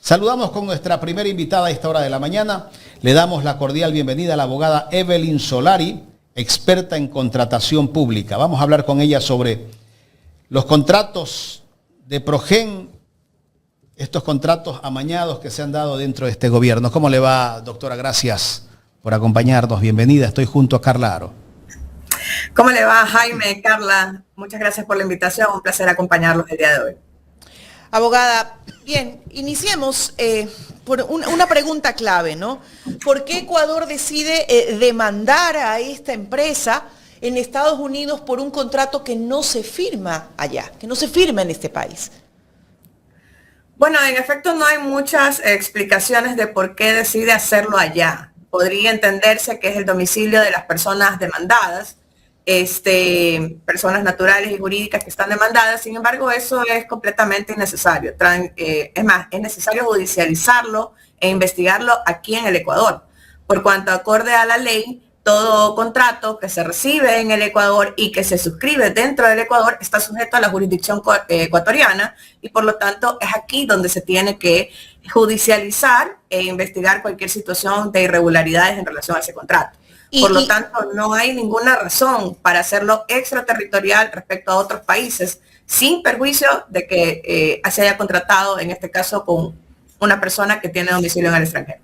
Saludamos con nuestra primera invitada a esta hora de la mañana. Le damos la cordial bienvenida a la abogada Evelyn Solari, experta en contratación pública. Vamos a hablar con ella sobre los contratos de Progen, estos contratos amañados que se han dado dentro de este gobierno. ¿Cómo le va, doctora? Gracias por acompañarnos. Bienvenida. Estoy junto a Carla Aro. ¿Cómo le va, Jaime, Carla? Muchas gracias por la invitación. Un placer acompañarlos el día de hoy. Abogada, bien, iniciemos por una pregunta clave, ¿no? ¿Por qué Ecuador decide demandar a esta empresa en Estados Unidos por un contrato que no se firma allá, que no se firma en este país? Bueno, en efecto no hay muchas explicaciones de por qué decide hacerlo allá. Podría entenderse que es el domicilio de las personas demandadas, personas naturales y jurídicas que están demandadas. Sin embargo, eso es completamente innecesario. Es más, es necesario judicializarlo e investigarlo aquí en el Ecuador, por cuanto acorde a la ley, todo contrato que se recibe en el Ecuador y que se suscribe dentro del Ecuador está sujeto a la jurisdicción ecuatoriana y por lo tanto es aquí donde se tiene que judicializar e investigar cualquier situación de irregularidades en relación a ese contrato. Por lo tanto, no hay ninguna razón para hacerlo extraterritorial respecto a otros países, sin perjuicio de que se haya contratado, en este caso, con una persona que tiene domicilio en el extranjero.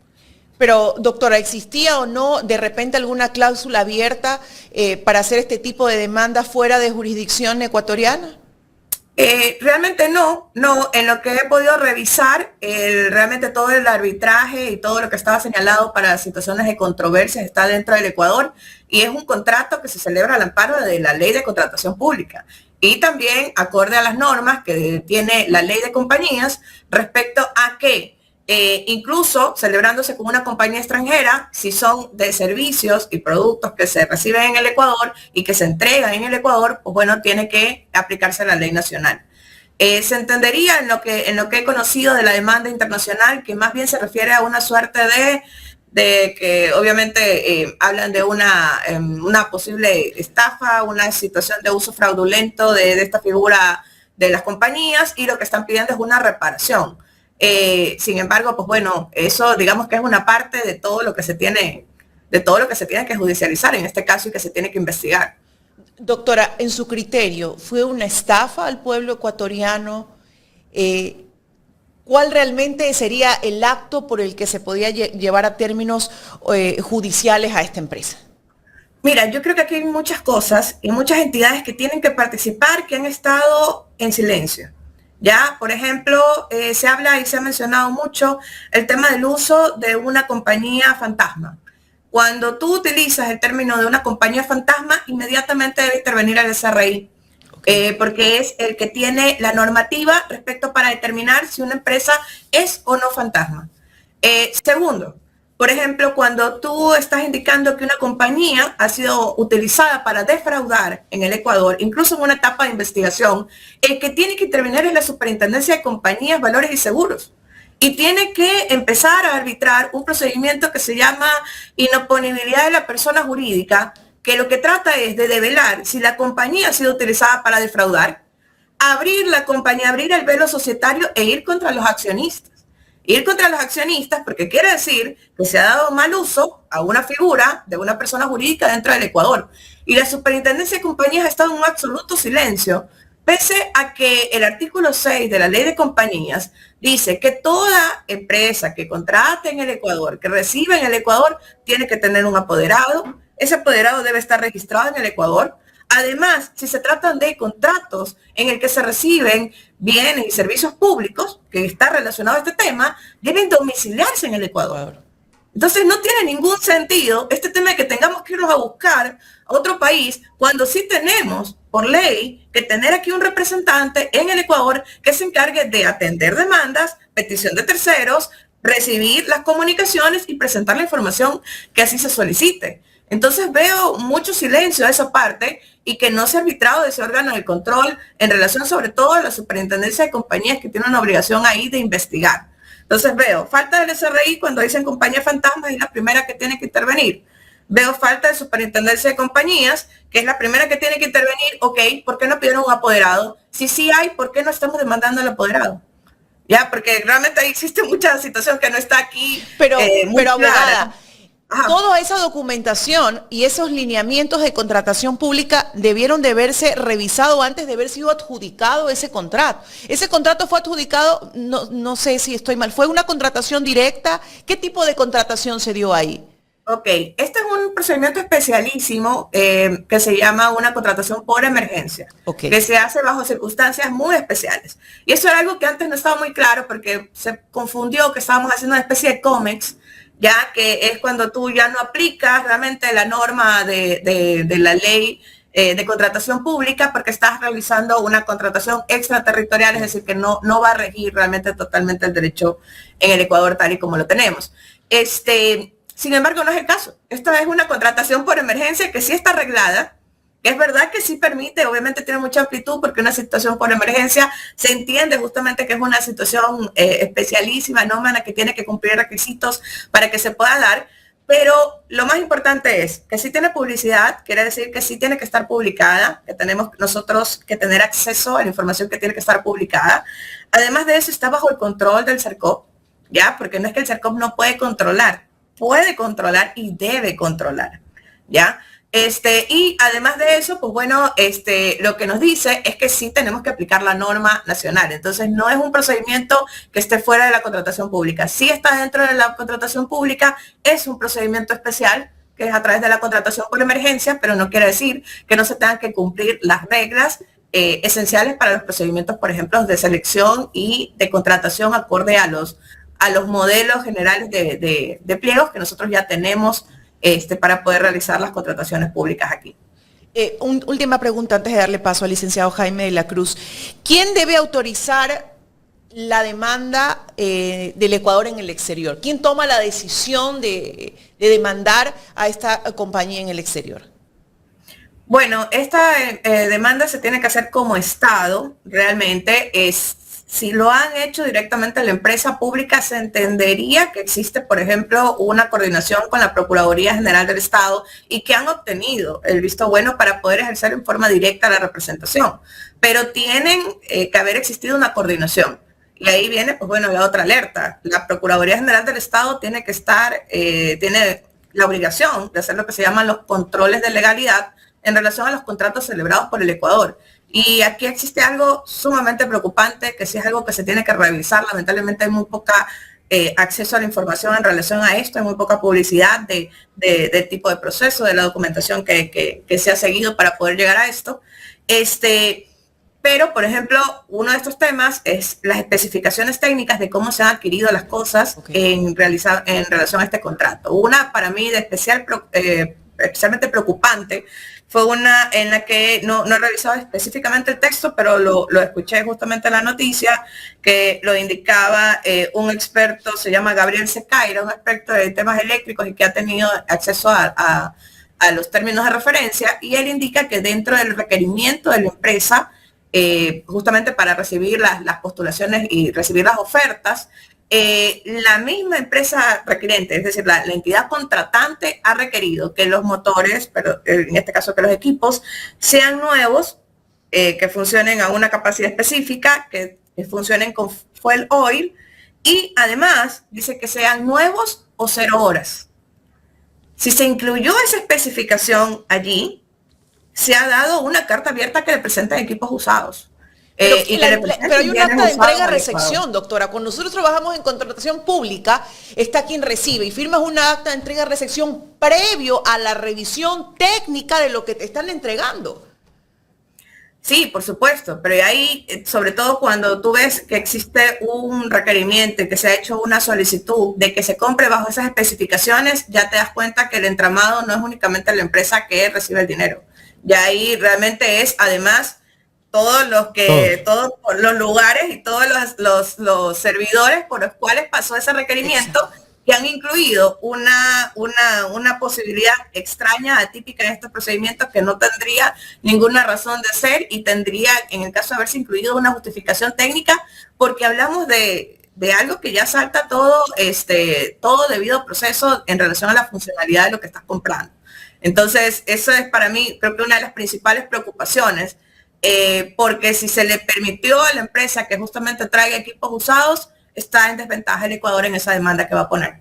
Pero, doctora, ¿existía o no de repente alguna cláusula abierta para hacer este tipo de demanda fuera de jurisdicción ecuatoriana? Realmente no, en lo que he podido revisar, realmente todo el arbitraje y todo lo que estaba señalado para situaciones de controversias está dentro del Ecuador y es un contrato que se celebra al amparo de la ley de contratación pública y también acorde a las normas que tiene la ley de compañías respecto a que incluso celebrándose con una compañía extranjera, si son de servicios y productos que se reciben en el Ecuador y que se entregan en el Ecuador, pues bueno, tiene que aplicarse la ley nacional. Se entendería en lo que he conocido de la demanda internacional, que más bien se refiere a una suerte de que obviamente hablan de una posible estafa, una situación de uso fraudulento de esta figura de las compañías y lo que están pidiendo es una reparación. Sin embargo, pues bueno, eso digamos que es una parte de todo lo que se tiene, que judicializar en este caso y que se tiene que investigar. Doctora, en su criterio, ¿fue una estafa al pueblo ecuatoriano? ¿Cuál realmente sería el acto por el que se podía llevar a términos judiciales a esta empresa? Mira, yo creo que aquí hay muchas cosas y muchas entidades que tienen que participar que han estado en silencio. Ya, por ejemplo, se habla y se ha mencionado mucho el tema del uso de una compañía fantasma. Cuando tú utilizas el término de una compañía fantasma, inmediatamente debe intervenir el SRI, porque es el que tiene la normativa respecto para determinar si una empresa es o no fantasma. Segundo, por ejemplo, cuando tú estás indicando que una compañía ha sido utilizada para defraudar en el Ecuador, incluso en una etapa de investigación, el que tiene que intervenir es la Superintendencia de Compañías, Valores y Seguros. Y tiene que empezar a arbitrar un procedimiento que se llama inoponibilidad de la persona jurídica, que lo que trata es de develar si la compañía ha sido utilizada para defraudar, abrir la compañía, abrir el velo societario e ir contra los accionistas. Ir contra los accionistas porque quiere decir que se ha dado mal uso a una figura de una persona jurídica dentro del Ecuador. Y la Superintendencia de Compañías ha estado en un absoluto silencio, pese a que el artículo 6 de la Ley de Compañías dice que toda empresa que contrate en el Ecuador, que recibe en el Ecuador, tiene que tener un apoderado. Ese apoderado debe estar registrado en el Ecuador. Además, si se tratan de contratos en el que se reciben bienes y servicios públicos, que está relacionado a este tema, deben domiciliarse en el Ecuador. Entonces no tiene ningún sentido este tema de que tengamos que irnos a buscar a otro país cuando sí tenemos por ley que tener aquí un representante en el Ecuador que se encargue de atender demandas, petición de terceros, recibir las comunicaciones y presentar la información que así se solicite. Entonces veo mucho silencio a esa parte y que no se ha arbitrado de ese órgano de control en relación sobre todo a la Superintendencia de Compañías que tiene una obligación ahí de investigar. Entonces veo falta del SRI cuando dicen compañía fantasma y es la primera que tiene que intervenir. Veo falta de Superintendencia de Compañías, que es la primera que tiene que intervenir. Ok, ¿por qué no pidieron un apoderado? Si sí hay, ¿por qué no estamos demandando al apoderado? Ya, porque realmente ahí existe mucha situación que no está aquí. Pero muy abogada, Ajá. toda esa documentación y esos lineamientos de contratación pública debieron de verse revisado antes de haber sido adjudicado ese contrato. Ese contrato fue adjudicado, no sé si estoy mal, ¿fue una contratación directa? ¿Qué tipo de contratación se dio ahí? Ok, este es un procedimiento especialísimo que se llama una contratación por emergencia, Okay. que se hace bajo circunstancias muy especiales. Y eso era algo que antes no estaba muy claro porque se confundió que estábamos haciendo una especie de COMEX, ya que es cuando tú ya no aplicas realmente la norma de la ley de contratación pública porque estás realizando una contratación extraterritorial, es decir, que no va a regir realmente totalmente el derecho en el Ecuador tal y como lo tenemos. Sin embargo, no es el caso. Esta es una contratación por emergencia que sí está arreglada, que es verdad que sí permite, obviamente tiene mucha amplitud porque una situación por emergencia se entiende justamente que es una situación especialísima, anómala, que tiene que cumplir requisitos para que se pueda dar, pero lo más importante es que sí tiene publicidad, quiere decir que sí tiene que estar publicada, que tenemos nosotros que tener acceso a la información que tiene que estar publicada. Además de eso, está bajo el control del CERCOP, ¿ya? Porque no es que el CERCOP no puede controlar y debe controlar, ¿ya? Y además de eso, pues bueno, lo que nos dice es que sí tenemos que aplicar la norma nacional. Entonces, no es un procedimiento que esté fuera de la contratación pública. Sí está dentro de la contratación pública, es un procedimiento especial que es a través de la contratación por emergencia, pero no quiere decir que no se tengan que cumplir las reglas esenciales para los procedimientos, por ejemplo, de selección y de contratación acorde a los modelos generales de pliegos que nosotros ya tenemos para poder realizar las contrataciones públicas aquí. Última pregunta antes de darle paso al licenciado Jaime de la Cruz. ¿Quién debe autorizar la demanda del Ecuador en el exterior? ¿Quién toma la decisión de demandar a esta compañía en el exterior? Bueno, esta demanda se tiene que hacer como Estado, realmente. Si lo han hecho directamente a la empresa pública, se entendería que existe, por ejemplo, una coordinación con la Procuraduría General del Estado y que han obtenido el visto bueno para poder ejercer en forma directa la representación. Pero tienen que haber existido una coordinación. Y ahí viene, pues bueno, la otra alerta. La Procuraduría General del Estado tiene que estar, tiene la obligación de hacer lo que se llaman los controles de legalidad en relación a los contratos celebrados por el Ecuador. Y aquí existe algo sumamente preocupante, que sí es algo que se tiene que revisar. Lamentablemente hay muy poca acceso a la información en relación a esto, hay muy poca publicidad del tipo de proceso, de la documentación que se ha seguido para poder llegar a esto. Pero, por ejemplo, uno de estos temas es las especificaciones técnicas de cómo se han adquirido las cosas en relación a este contrato. Una para mí de especialmente preocupante fue una en la que no he revisado específicamente el texto, pero lo escuché justamente en la noticia, que lo indicaba un experto, se llama Gabriel Secaira, un experto de temas eléctricos y que ha tenido acceso a los términos de referencia, y él indica que dentro del requerimiento de la empresa, justamente para recibir las postulaciones y recibir las ofertas, la misma empresa requerente, es decir, la entidad contratante ha requerido que los motores, pero en este caso que los equipos, sean nuevos, que funcionen a una capacidad específica, que funcionen con fuel oil, y además dice que sean nuevos o 0 horas. Si se incluyó esa especificación allí, se ha dado una carta abierta que le presentan equipos usados. Pero hay un acta de entrega-recepción, doctora. Cuando nosotros trabajamos en contratación pública, está quien recibe y firmas un acta de entrega-recepción previo a la revisión técnica de lo que te están entregando. Sí, por supuesto, pero ahí, sobre todo cuando tú ves que existe un requerimiento, que se ha hecho una solicitud de que se compre bajo esas especificaciones, ya te das cuenta que el entramado no es únicamente la empresa que recibe el dinero. Ya ahí realmente es, además, todos los lugares y todos los servidores por los cuales pasó ese requerimiento. Exacto. Que han incluido una posibilidad extraña, atípica en estos procedimientos, que no tendría ninguna razón de ser, y tendría, en el caso de haberse incluido, una justificación técnica, porque hablamos de algo que ya salta todo debido proceso en relación a la funcionalidad de lo que estás comprando. Entonces, eso es para mí, creo que una de las principales preocupaciones. porque si se le permitió a la empresa que justamente traiga equipos usados, está en desventaja el Ecuador en esa demanda que va a poner.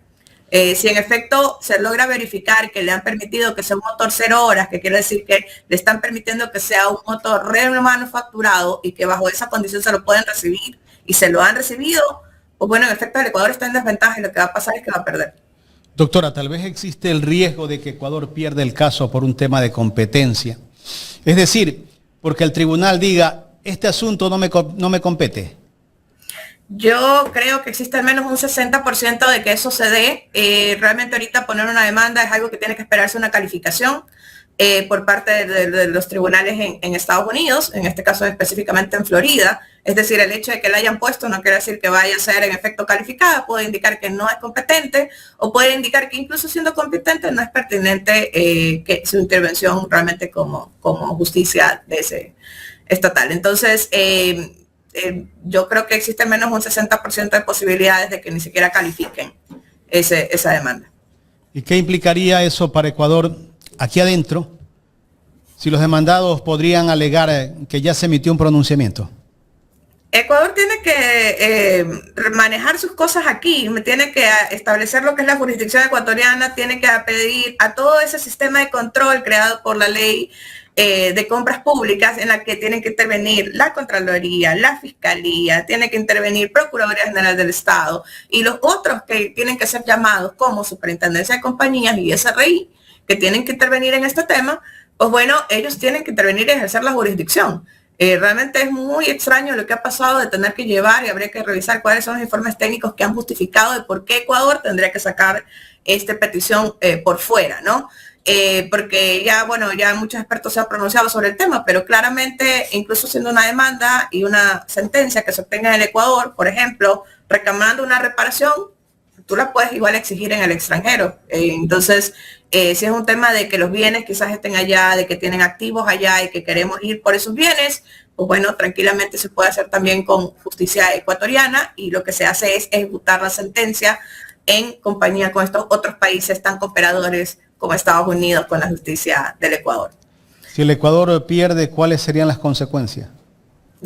Si en efecto se logra verificar que le han permitido que sea un motor 0 horas, que quiere decir que le están permitiendo que sea un motor remanufacturado y que bajo esa condición se lo pueden recibir y se lo han recibido, pues bueno, en efecto el Ecuador está en desventaja y lo que va a pasar es que va a perder. Doctora, tal vez existe el riesgo de que Ecuador pierda el caso por un tema de competencia. Es decir, porque el tribunal diga, este asunto no me compete. Yo creo que existe al menos un 60% de que eso se dé. Realmente ahorita poner una demanda es algo que tiene que esperarse una calificación por parte de los tribunales en Estados Unidos, en este caso específicamente en Florida. Es decir, el hecho de que la hayan puesto no quiere decir que vaya a ser en efecto calificada, puede indicar que no es competente o puede indicar que incluso siendo competente no es pertinente que su intervención realmente como justicia de ese estatal. Entonces, yo creo que existe al menos un 60% de posibilidades de que ni siquiera califiquen esa demanda. ¿Y qué implicaría eso para Ecuador aquí adentro? Si los demandados podrían alegar que ya se emitió un pronunciamiento. Ecuador tiene que manejar sus cosas aquí, tiene que establecer lo que es la jurisdicción ecuatoriana, tiene que pedir a todo ese sistema de control creado por la ley de compras públicas en la que tienen que intervenir la Contraloría, la Fiscalía, tiene que intervenir Procuraduría General del Estado y los otros que tienen que ser llamados como Superintendencia de Compañías y SRI, que tienen que intervenir en este tema, pues bueno, ellos tienen que intervenir y ejercer la jurisdicción. Realmente es muy extraño lo que ha pasado de tener que llevar y habría que revisar cuáles son los informes técnicos que han justificado de por qué Ecuador tendría que sacar esta petición por fuera, ¿no? Porque ya, bueno, ya muchos expertos se han pronunciado sobre el tema, pero claramente, incluso siendo una demanda y una sentencia que se obtenga en el Ecuador, por ejemplo, reclamando una reparación, tú la puedes igual exigir en el extranjero. Entonces, si es un tema de que los bienes quizás estén allá, de que tienen activos allá y que queremos ir por esos bienes, pues bueno, tranquilamente se puede hacer también con justicia ecuatoriana y lo que se hace es ejecutar la sentencia en compañía con estos otros países tan cooperadores como Estados Unidos con la justicia del Ecuador. Si el Ecuador pierde, ¿cuáles serían las consecuencias?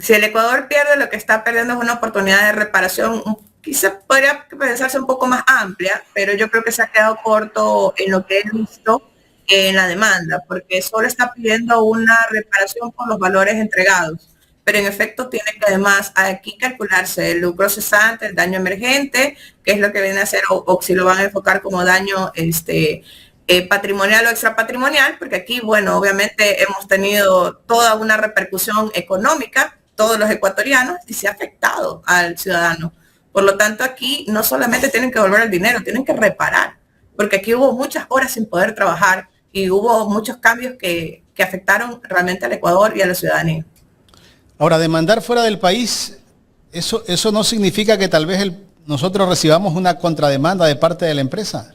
Si el Ecuador pierde, lo que está perdiendo es una oportunidad de reparación, quizás podría pensarse un poco más amplia, pero yo creo que se ha quedado corto en lo que he visto en la demanda, porque solo está pidiendo una reparación por los valores entregados. Pero en efecto tiene que además aquí calcularse el lucro cesante, el daño emergente, que es lo que viene a ser, o si lo van a enfocar como daño patrimonial o extrapatrimonial, porque aquí, bueno, obviamente hemos tenido toda una repercusión económica, todos los ecuatorianos, y se ha afectado al ciudadano. Por lo tanto, aquí no solamente tienen que devolver el dinero, tienen que reparar, porque aquí hubo muchas horas sin poder trabajar y hubo muchos cambios que afectaron realmente al Ecuador y a la ciudadanía. Ahora, demandar fuera del país, eso no significa que tal vez nosotros recibamos una contrademanda de parte de la empresa.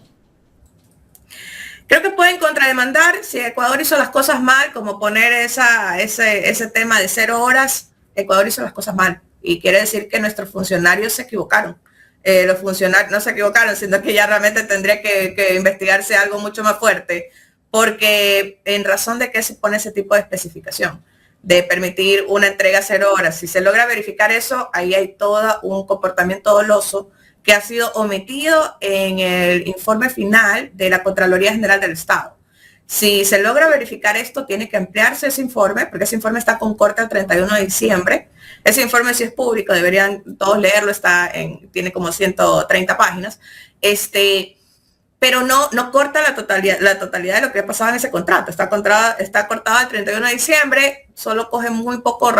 Creo que pueden contrademandar si Ecuador hizo las cosas mal, como poner ese tema de 0 horas. Ecuador hizo las cosas mal y quiere decir que nuestros funcionarios se equivocaron. Los funcionarios no se equivocaron, sino que ya realmente tendría que investigarse algo mucho más fuerte, porque en razón de que se pone ese tipo de especificación de permitir una entrega 0 horas. Si se logra verificar eso, ahí hay todo un comportamiento doloso que ha sido omitido en el informe final de la Contraloría General del Estado. Si se logra verificar esto, tiene que ampliarse ese informe, porque ese informe está con corte el 31 de diciembre. Ese informe sí es público, deberían todos leerlo, tiene como 130 páginas. Pero no corta la totalidad de lo que ha pasado en ese contrato. Está cortado el 31 de diciembre, solo coge muy poco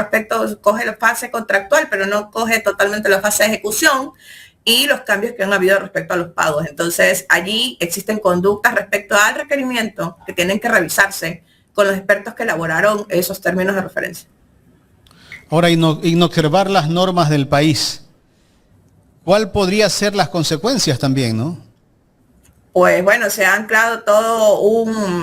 coge la fase contractual, pero no coge totalmente la fase de ejecución y los cambios que han habido respecto a los pagos. Entonces, allí existen conductas respecto al requerimiento que tienen que revisarse con los expertos que elaboraron esos términos de referencia. Ahora, inobservar las normas del país, ¿cuál podría ser las consecuencias también, no? Pues bueno, se ha anclado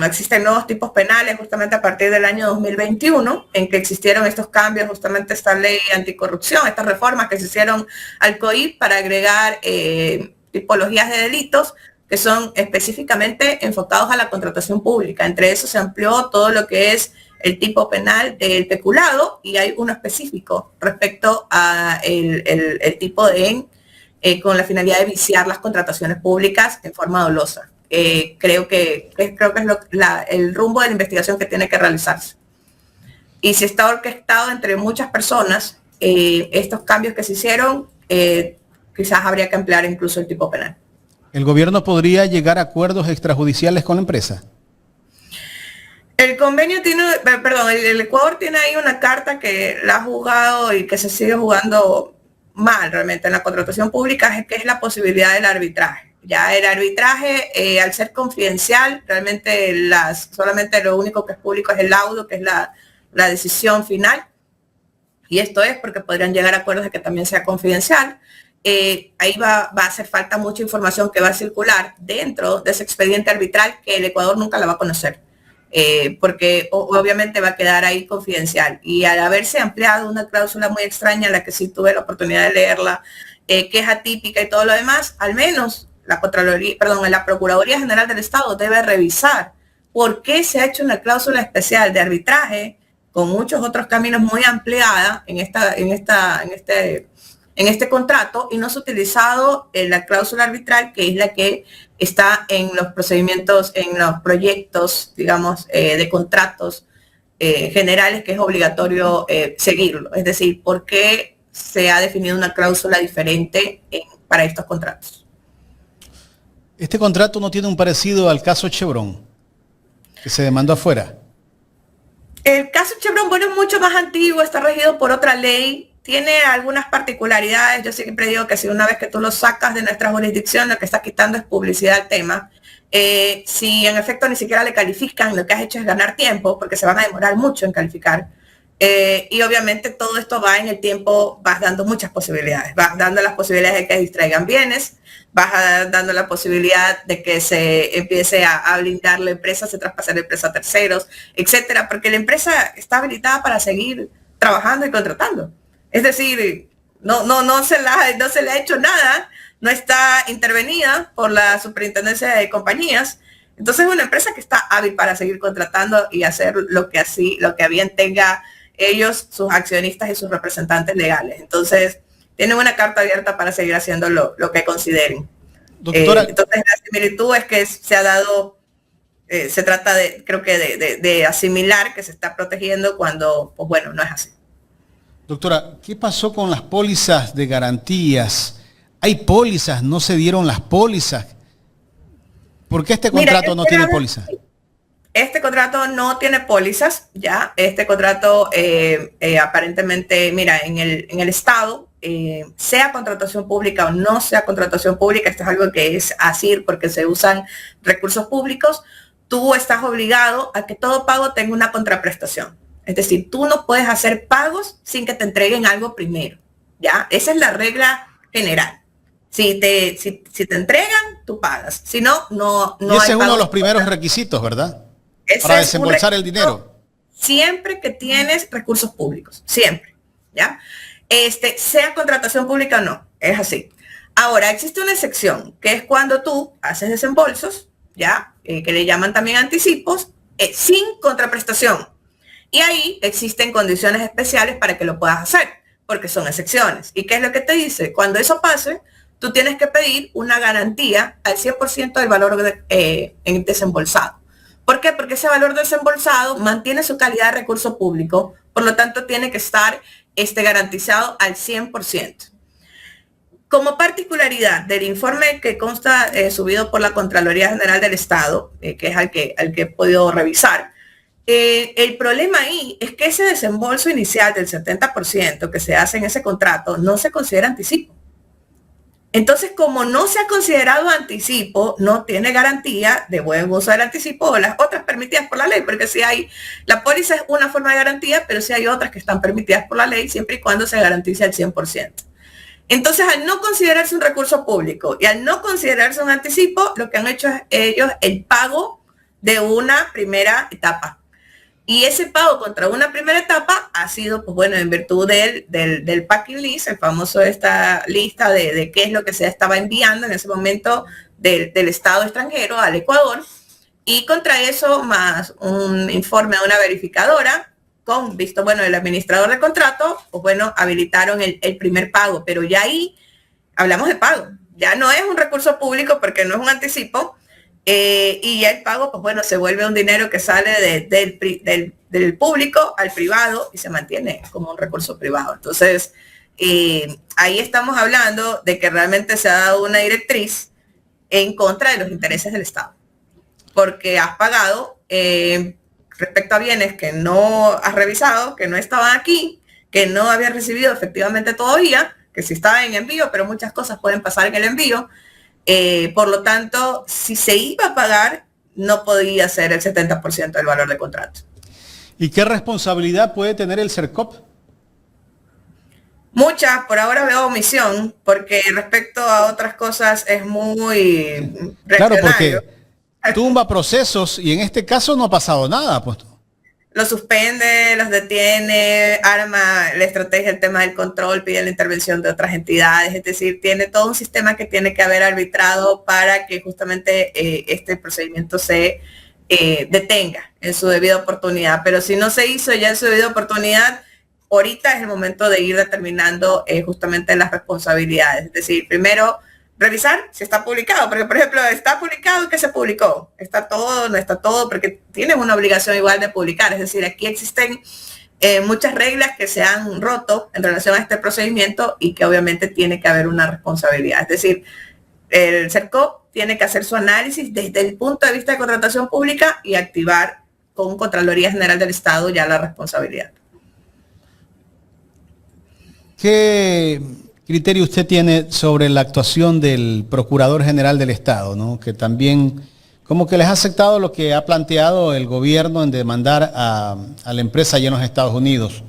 existen nuevos tipos penales justamente a partir del año 2021, en que existieron estos cambios, justamente esta ley anticorrupción, estas reformas que se hicieron al COIP para agregar tipologías de delitos que son específicamente enfocados a la contratación pública. Entre eso se amplió todo lo que es el tipo penal del peculado y hay uno específico respecto a el tipo de con la finalidad de viciar las contrataciones públicas en forma dolosa. Creo que es el rumbo de la investigación que tiene que realizarse. Y si está orquestado entre muchas personas, estos cambios que se hicieron, quizás habría que emplear incluso el tipo penal. ¿El gobierno podría llegar a acuerdos extrajudiciales con la empresa? El convenio tiene, perdón, el Ecuador tiene ahí una carta que la ha jugado y que se sigue jugando mal realmente en la contratación pública, que es la posibilidad del arbitraje. Ya el arbitraje, al ser confidencial, realmente solamente lo único que es público es el laudo, que es la decisión final. Y esto es porque podrían llegar a acuerdos de que también sea confidencial. Ahí va a hacer falta mucha información que va a circular dentro de ese expediente arbitral que el Ecuador nunca la va a conocer. Porque obviamente va a quedar ahí confidencial. Y al haberse ampliado una cláusula muy extraña, la que sí tuve la oportunidad de leerla, que es atípica y todo lo demás, al menos la Procuraduría General del Estado debe revisar por qué se ha hecho una cláusula especial de arbitraje con muchos otros caminos muy ampliada en este contrato y no se ha utilizado la cláusula arbitral, que es la que está en los procedimientos, en los proyectos, digamos, de contratos generales, que es obligatorio seguirlo. Es decir, ¿por qué se ha definido una cláusula diferente para estos contratos? Este contrato no tiene un parecido al caso Chevron, que se demandó afuera. El caso Chevron, bueno, es mucho más antiguo, está regido por otra ley, tiene algunas particularidades. Yo siempre digo que si una vez que tú lo sacas de nuestra jurisdicción, lo que está quitando es publicidad al tema. Si en efecto ni siquiera le califican, lo que has hecho es ganar tiempo, porque se van a demorar mucho en calificar. Y obviamente todo esto va en el tiempo, vas dando muchas posibilidades, vas dando las posibilidades de que distraigan bienes, vas dando la posibilidad de que se empiece a blindar la empresa, se traspase la empresa a terceros, etcétera, porque la empresa está habilitada para seguir trabajando y contratando. Es decir, no se le ha hecho nada, no está intervenida por la Superintendencia de Compañías. Entonces es una empresa que está hábil para seguir contratando y hacer lo que a bien tenga ellos, sus accionistas y sus representantes legales. Entonces tienen una carta abierta para seguir haciendo lo que consideren. Doctora, entonces la similitud es que se ha dado, se trata de asimilar que se está protegiendo cuando, pues bueno, no es así. Doctora, ¿qué pasó con las pólizas de garantías? ¿Hay pólizas? ¿No se dieron las pólizas? ¿Por qué este contrato no tiene pólizas? Este contrato no tiene pólizas, ya. Este contrato aparentemente, mira, en el Estado, sea contratación pública o no sea contratación pública, esto es algo que es así porque se usan recursos públicos, tú estás obligado a que todo pago tenga una contraprestación. Es decir, tú no puedes hacer pagos sin que te entreguen algo primero, ¿ya? Esa es la regla general. Si te entregan, tú pagas. Si no, no y ese es uno de los primeros requisitos, ¿verdad? Para desembolsar el dinero. Siempre que tienes recursos públicos, siempre, ¿ya? Sea contratación pública o no, es así. Ahora, existe una excepción, que es cuando tú haces desembolsos, ¿ya? Que le llaman también anticipos, sin contraprestación. Y ahí existen condiciones especiales para que lo puedas hacer, porque son excepciones. ¿Y qué es lo que te dice? Cuando eso pase, tú tienes que pedir una garantía al 100% del valor desembolsado. ¿Por qué? Porque ese valor desembolsado mantiene su calidad de recurso público, por lo tanto tiene que estar garantizado al 100%. Como particularidad del informe que consta subido por la Contraloría General del Estado, que es al que he podido revisar, el problema ahí es que ese desembolso inicial del 70% que se hace en ese contrato no se considera anticipo. Entonces, como no se ha considerado anticipo, no tiene garantía de buen uso del anticipo o las otras permitidas por la ley, porque si hay, la póliza es una forma de garantía, pero si hay otras que están permitidas por la ley siempre y cuando se garantice al 100%. Entonces, al no considerarse un recurso público y al no considerarse un anticipo, lo que han hecho es ellos el pago de una primera etapa. Y ese pago contra una primera etapa ha sido, pues bueno, en virtud del packing list, el famoso esta lista de qué es lo que se estaba enviando en ese momento del Estado extranjero al Ecuador, Y contra eso, más un informe de una verificadora, con visto bueno del administrador de contrato, pues bueno, habilitaron el primer pago, pero ya ahí hablamos de pago. Ya no es un recurso público porque no es un anticipo, y ya el pago, pues bueno, se vuelve un dinero que sale del público al privado y se mantiene como un recurso privado. Entonces, ahí estamos hablando de que realmente se ha dado una directriz en contra de los intereses del Estado, porque has pagado respecto a bienes que no has revisado, que no estaban aquí, que no habías recibido efectivamente todavía, que sí estaba en envío, pero muchas cosas pueden pasar en el envío. Por lo tanto, si se iba a pagar, no podía ser el 70% del valor del contrato. ¿Y qué responsabilidad puede tener el CERCOP? Muchas, por ahora veo omisión, porque respecto a otras cosas es muy claro, porque tumba procesos y en este caso no ha pasado nada, pues. Los suspende, los detiene, arma la estrategia, el tema del control, pide la intervención de otras entidades, es decir, tiene todo un sistema que tiene que haber arbitrado para que justamente este procedimiento se detenga en su debida oportunidad. Pero si no se hizo ya en su debida oportunidad, ahorita es el momento de ir determinando justamente las responsabilidades. Es decir, primero revisar si está publicado, porque por ejemplo, ¿está publicado? ¿Qué se publicó? ¿Está todo? ¿No está todo? Porque tienes una obligación igual de publicar. Es decir, aquí existen muchas reglas que se han roto en relación a este procedimiento y que obviamente tiene que haber una responsabilidad. Es decir, el CERCOP tiene que hacer su análisis desde el punto de vista de contratación pública y activar con Contraloría General del Estado ya la responsabilidad. ¿Qué criterio usted tiene sobre la actuación del Procurador General del Estado, ¿no? Que también como que les ha aceptado lo que ha planteado el gobierno en demandar a la empresa allá en los Estados Unidos?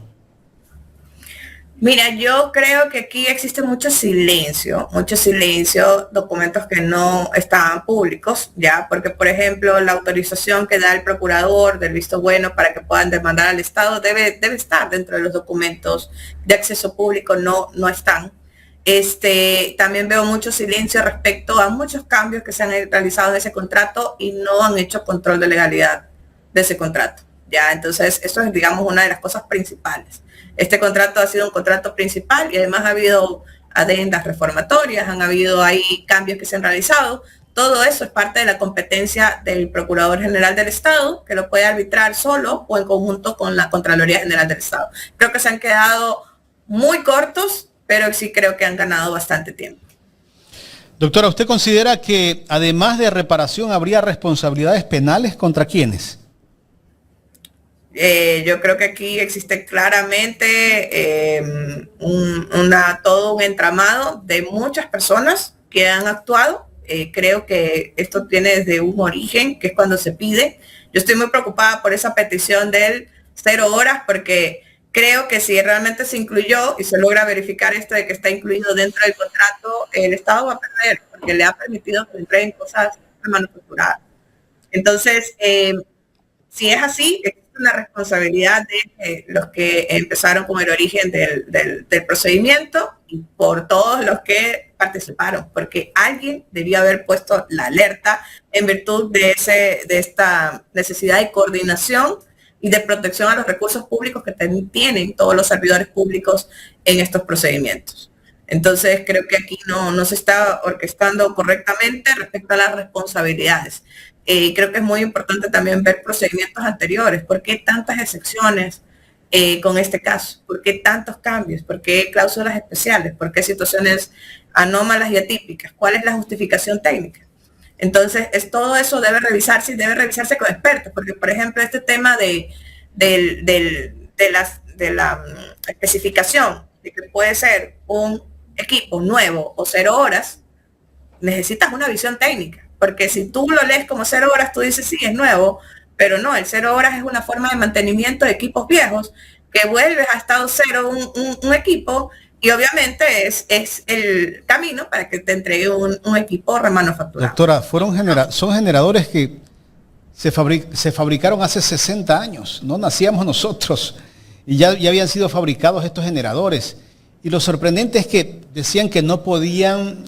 Mira, yo creo que aquí existe mucho silencio, documentos que no estaban públicos, ya, porque por ejemplo la autorización que da el procurador del visto bueno para que puedan demandar al Estado debe estar dentro de los documentos de acceso público, no están. También veo mucho silencio respecto a muchos cambios que se han realizado en ese contrato y no han hecho control de legalidad de ese contrato. Ya, entonces eso es, digamos, una de las cosas principales. Este contrato ha sido un contrato principal y además ha habido adendas reformatorias, han habido ahí cambios que se han realizado. Todo eso es parte de la competencia del Procurador General del Estado, que lo puede arbitrar solo o en conjunto con la Contraloría General del Estado. Creo que se han quedado muy cortos, pero sí creo que han ganado bastante tiempo. Doctora, ¿usted considera que además de reparación habría responsabilidades penales contra quiénes? Yo creo que aquí existe claramente todo un entramado de muchas personas que han actuado. Creo que esto tiene desde un origen, que es cuando se pide. Yo estoy muy preocupada por esa petición del 0 horas, porque creo que si realmente se incluyó y se logra verificar esto de que está incluido dentro del contrato, el Estado va a perder, porque le ha permitido que entreguen cosas manufacturadas. Entonces, si es así, existe una responsabilidad de los que empezaron con el origen del procedimiento y por todos los que participaron, porque alguien debió haber puesto la alerta en virtud de esta necesidad de coordinación y de protección a los recursos públicos que tienen todos los servidores públicos en estos procedimientos. Entonces creo que aquí no se está orquestando correctamente respecto a las responsabilidades. Creo que es muy importante también ver procedimientos anteriores. ¿Por qué tantas excepciones con este caso? ¿Por qué tantos cambios? ¿Por qué cláusulas especiales? ¿Por qué situaciones anómalas y atípicas? ¿Cuál es la justificación técnica? Entonces, todo eso debe revisarse y debe revisarse con expertos, porque por ejemplo este tema de la especificación de que puede ser un equipo nuevo o 0 horas, necesitas una visión técnica. Porque si tú lo lees como 0 horas, tú dices, sí, es nuevo, pero no, el 0 horas es una forma de mantenimiento de equipos viejos, que vuelves a estado cero un equipo, y obviamente es el camino para que te entregue un equipo remanufacturado. Doctora, son generadores que se fabricaron hace 60 años, no nacíamos nosotros, y ya habían sido fabricados estos generadores. Y lo sorprendente es que decían que no podían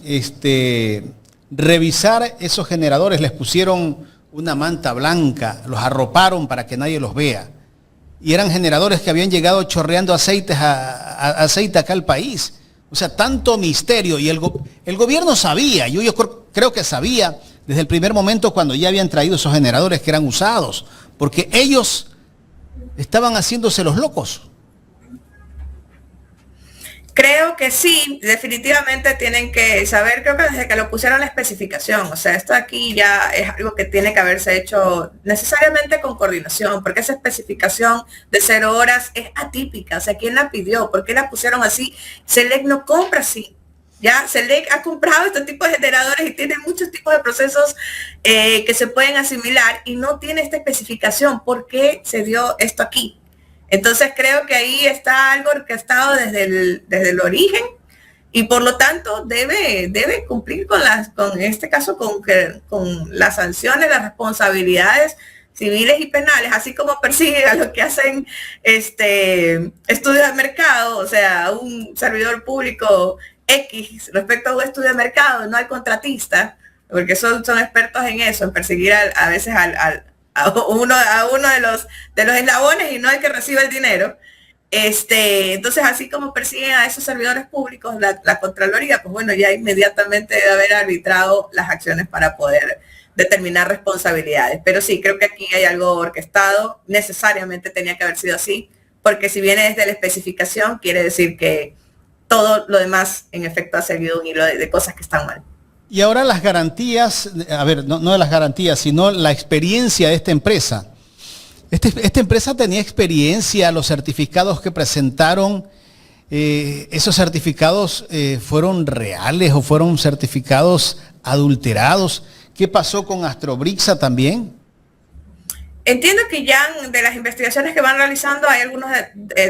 revisar esos generadores, les pusieron una manta blanca, los arroparon para que nadie los vea. Y eran generadores que habían llegado chorreando aceite acá al país. O sea, tanto misterio. Y el gobierno sabía, yo creo que sabía desde el primer momento cuando ya habían traído esos generadores que eran usados, porque ellos estaban haciéndose los locos. Creo que sí, definitivamente tienen que saber, creo que desde que lo pusieron la especificación, o sea, esto aquí ya es algo que tiene que haberse hecho necesariamente con coordinación, porque esa especificación de 0 horas es atípica, o sea, ¿quién la pidió? ¿Por qué la pusieron así? Select no compra así, ya, Select ha comprado este tipo de generadores y tiene muchos tipos de procesos que se pueden asimilar y no tiene esta especificación. ¿Por qué se dio esto aquí? Entonces creo que ahí está algo orquestado desde el origen y por lo tanto debe cumplir con este caso con las sanciones, las responsabilidades civiles y penales, así como persigue a los que hacen estudios de mercado, o sea, un servidor público X respecto a un estudio de mercado, no al contratista, porque son expertos en eso, en perseguir a veces a uno de los eslabones y no el que recibe el dinero. Entonces, así como persiguen a esos servidores públicos, la Contraloría, pues bueno, ya inmediatamente debe haber arbitrado las acciones para poder determinar responsabilidades. Pero sí, creo que aquí hay algo orquestado, necesariamente tenía que haber sido así, porque si viene desde la especificación, quiere decir que todo lo demás, en efecto, ha seguido un hilo de cosas que están mal. Y ahora las garantías, a ver, no de las garantías, sino la experiencia de esta empresa. Esta empresa tenía experiencia, los certificados que presentaron, esos certificados fueron reales o fueron certificados adulterados. ¿Qué pasó con Astrobrixa también? Entiendo que ya de las investigaciones que van realizando hay algunos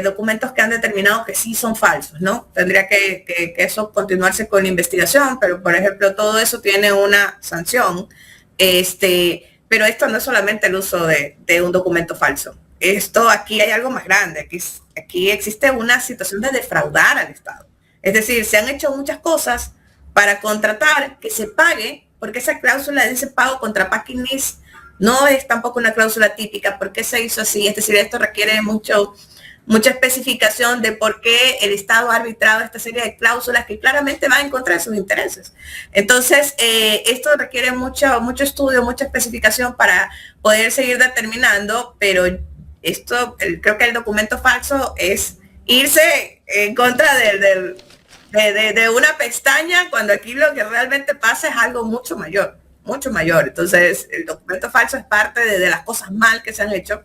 documentos que han determinado que sí son falsos, ¿no? Tendría que eso continuarse con la investigación, pero por ejemplo todo eso tiene una sanción. Pero esto no es solamente el uso de un documento falso. Aquí hay algo más grande. Aquí existe una situación de defraudar al Estado. Es decir, se han hecho muchas cosas para contratar que se pague, porque esa cláusula dice pago contra packing list no es tampoco una cláusula típica. ¿Por qué se hizo así? Es decir, esto requiere mucha especificación de por qué el Estado ha arbitrado esta serie de cláusulas que claramente van en contra de sus intereses. Entonces, esto requiere mucho estudio, mucha especificación para poder seguir determinando, pero creo que el documento falso es irse en contra de una pestaña, cuando aquí lo que realmente pasa es algo mucho mayor. Entonces, el documento falso es parte de las cosas mal que se han hecho,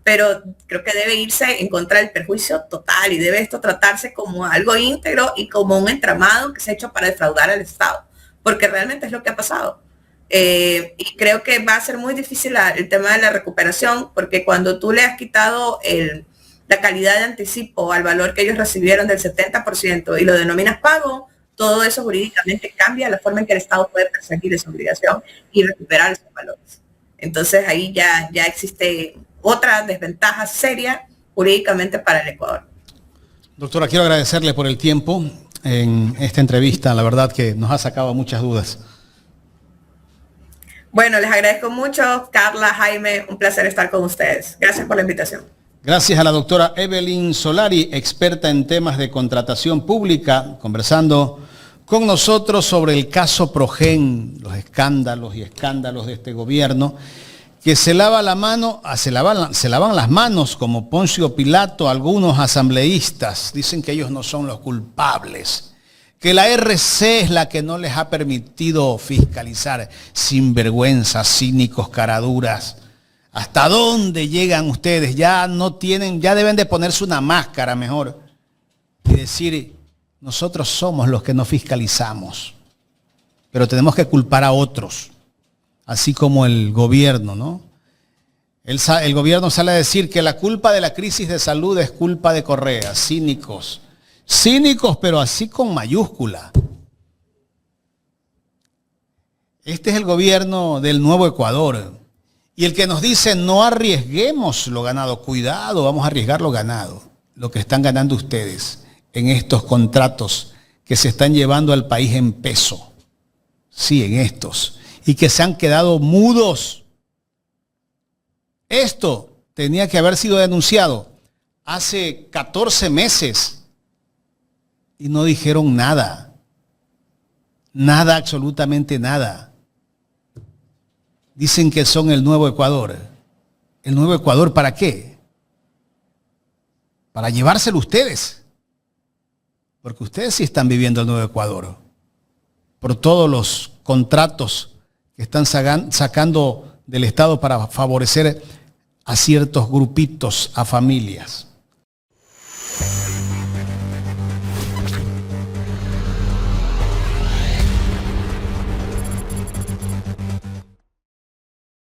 pero creo que debe irse en contra del perjuicio total y debe esto tratarse como algo íntegro y como un entramado que se ha hecho para defraudar al Estado, porque realmente es lo que ha pasado. Y creo que va a ser muy difícil el tema de la recuperación, porque cuando tú le has quitado la calidad de anticipo al valor que ellos recibieron del 70% y lo denominas pago, todo eso jurídicamente cambia la forma en que el Estado puede perseguir esa obligación y recuperar esos valores. Entonces ahí ya existe otra desventaja seria jurídicamente para el Ecuador. Doctora, quiero agradecerle por el tiempo en esta entrevista. La verdad que nos ha sacado muchas dudas. Bueno, les agradezco mucho, Carla, Jaime, un placer estar con ustedes. Gracias por la invitación. Gracias a la doctora Evelyn Solari, experta en temas de contratación pública, conversando con nosotros sobre el caso Progen, los escándalos de este gobierno, que se lavan las manos como Poncio Pilato algunos asambleístas. Dicen que ellos no son los culpables, que la RC es la que no les ha permitido fiscalizar. Sinvergüenzas, cínicos, caraduras. ¿Hasta dónde llegan ustedes? Ya deben de ponerse una máscara mejor y decir, nosotros somos los que no fiscalizamos, pero tenemos que culpar a otros, así como el gobierno, ¿no? El gobierno sale a decir que la culpa de la crisis de salud es culpa de Correa. Cínicos, pero así con mayúscula. Este es el gobierno del Nuevo Ecuador. Y el que nos dice no arriesguemos lo ganado, cuidado, vamos a arriesgar lo ganado, lo que están ganando ustedes en estos contratos que se están llevando al país en peso. Sí, en estos. Y que se han quedado mudos Esto tenía que haber sido denunciado hace 14 meses y no dijeron nada. Nada, absolutamente nada. Dicen que son el nuevo Ecuador. ¿El nuevo Ecuador para qué? Para llevárselo ustedes. Porque ustedes sí están viviendo el nuevo Ecuador. Por todos los contratos que están sacando del Estado para favorecer a ciertos grupitos, a familias.